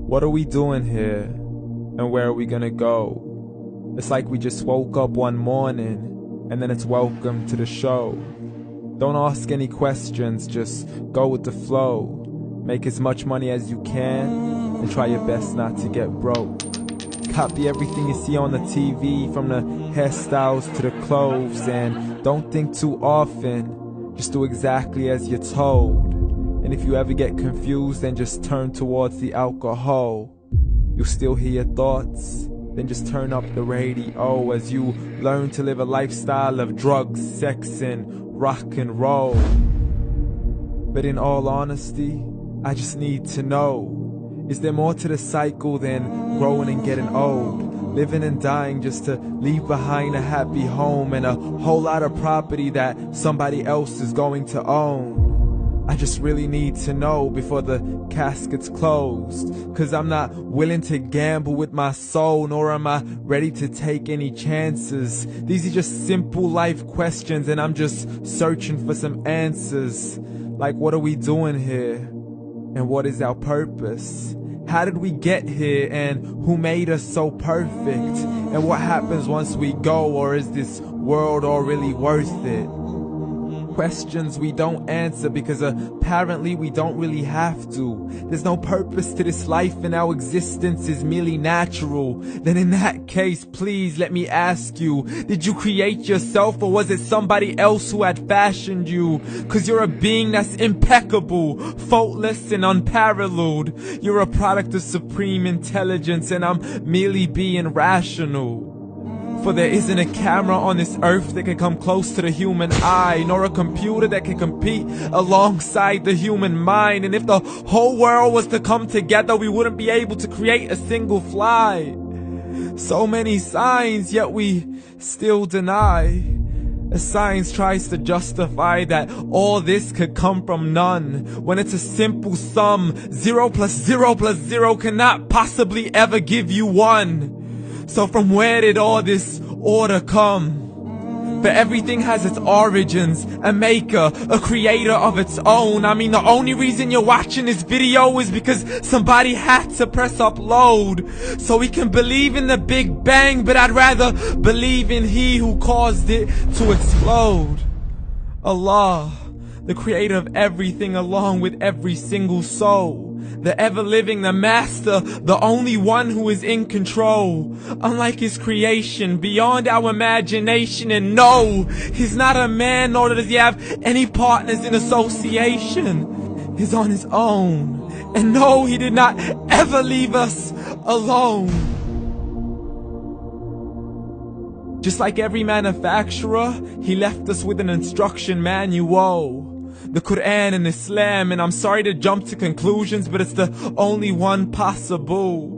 What are we doing here? And where are we gonna go? It's like we just woke up one morning, and then it's welcome to the show. Don't ask any questions, just go with the flow. Make as much money as you can, and try your best not to get broke. Copy everything you see on the TV, from the hairstyles to the clothes, and don't think too often, just do exactly as you're told. And if you ever get confused, then just turn towards the alcohol. You'll still hear your thoughts, then just turn up the radio as you learn to live a lifestyle of drugs, sex, and rock and roll. But in all honesty, I just need to know, is there more to the cycle than growing and getting old? Living and dying just to leave behind a happy home and a whole lot of property that somebody else is going to own. I just really need to know before the casket's closed, 'cause I'm not willing to gamble with my soul, nor am I ready to take any chances. These are just simple life questions, and I'm just searching for some answers. Like, what are we doing here? And what is our purpose? How did we get here, and who made us so perfect? And what happens once we go, or is this world all really worth it? Questions we don't answer because apparently we don't really have to. There's no purpose to this life and our existence is merely natural. Then in that case, please let me ask you, did you create yourself, or was it somebody else who had fashioned you? 'Cause you're a being that's impeccable, faultless and unparalleled. You're a product of supreme intelligence, and I'm merely being rational. For there isn't a camera on this earth that can come close to the human eye, nor a computer that can compete alongside the human mind. And if the whole world was to come together, we wouldn't be able to create a single fly. So many signs, yet we still deny. As science tries to justify that all this could come from none, when it's a simple sum. 0 plus 0 plus 0 cannot possibly ever give you 1. So from where did all this order come? For everything has its origins, a maker, a creator of its own. I mean, the only reason you're watching this video is because somebody had to press upload. So we can believe in the Big Bang, but I'd rather believe in He who caused it to explode. Allah, the creator of everything, along with every single soul. The ever-living, the master, the only one who is in control. Unlike his creation, beyond our imagination. And no, he's not a man, nor does he have any partners in association. He's on his own. And no, he did not ever leave us alone. Just like every manufacturer, he left us with an instruction manual. The Quran and Islam, and I'm sorry to jump to conclusions, but it's the only one possible.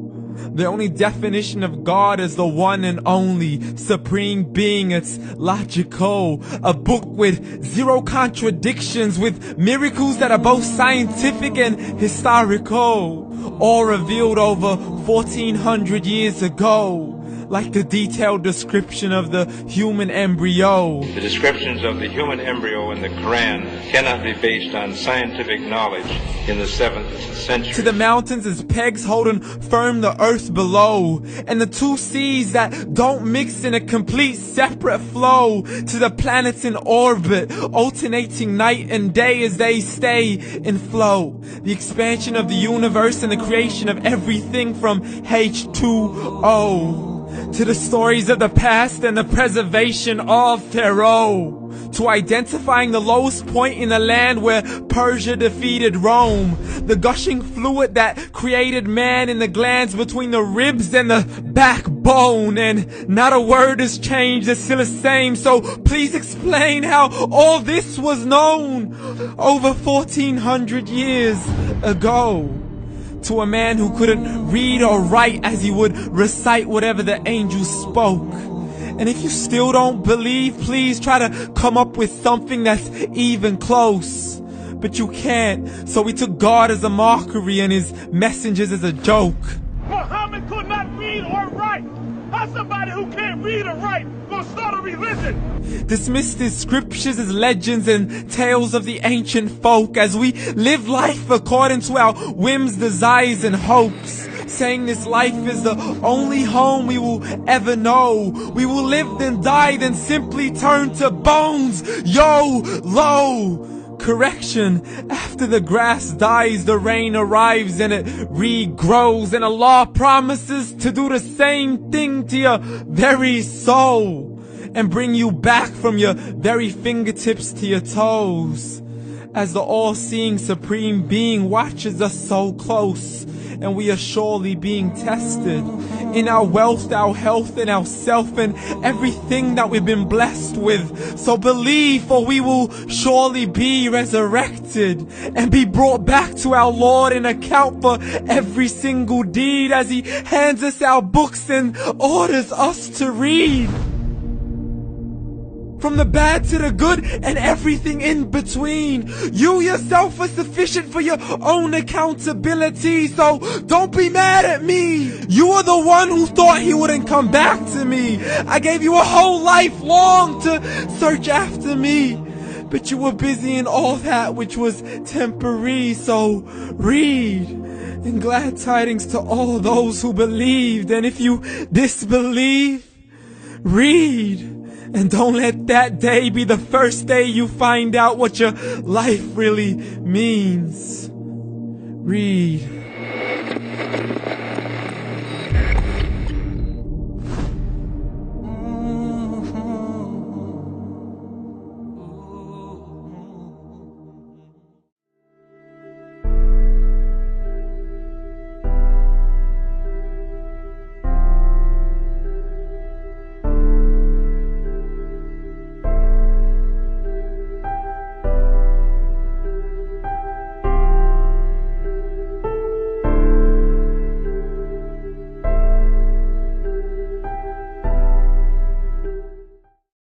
The only definition of God is the one and only supreme being. It's logical, a book with 0 contradictions, with miracles that are both scientific and historical, all revealed over 1400 years ago. Like the detailed description of the human embryo. The descriptions of the human embryo in the Quran cannot be based on scientific knowledge in the 7th century. To the mountains as pegs holding firm the earth below, and the 2 seas that don't mix in a complete separate flow. To the planets in orbit, alternating night and day as they stay in flow. The expansion of the universe and the creation of everything from H2O. To the stories of the past and the preservation of Pharaoh. To identifying the lowest point in the land where Persia defeated Rome. The gushing fluid that created man in the glands between the ribs and the backbone. And not a word has changed, it's still the same. So please explain how all this was known over 1400 years ago. To a man who couldn't read or write, as he would recite whatever the angels spoke. And if you still don't believe, please try to come up with something that's even close. But you can't, so we took God as a mockery and his messengers as a joke. Muhammad could not read or write. How's somebody who can't read or write gonna start a religion? Dismissed his scriptures as legends and tales of the ancient folk, as we live life according to our whims, desires, and hopes. saying this life is the only home we will ever know. We will live then die, then simply turn to bones. YOLO! Correction, after the grass dies, the rain arrives and it regrows, and Allah promises to do the same thing to your very soul and bring you back from your very fingertips to your toes, as the all-seeing supreme being watches us so close, and we are surely being tested in our wealth, our health, and our self, and everything that we've been blessed with. So believe, for we will surely be resurrected and be brought back to our Lord and account for every single deed, as He hands us our books and orders us to read. From the bad to the good and everything in between. You yourself are sufficient for your own accountability, so don't be mad at me. You are the one who thought He wouldn't come back to me. I gave you a whole life long to search after me, but you were busy in all that which was temporary. So read, and glad tidings to all those who believed. And if you disbelieve, read. And don't let that day be the first day you find out what your life really means. Read.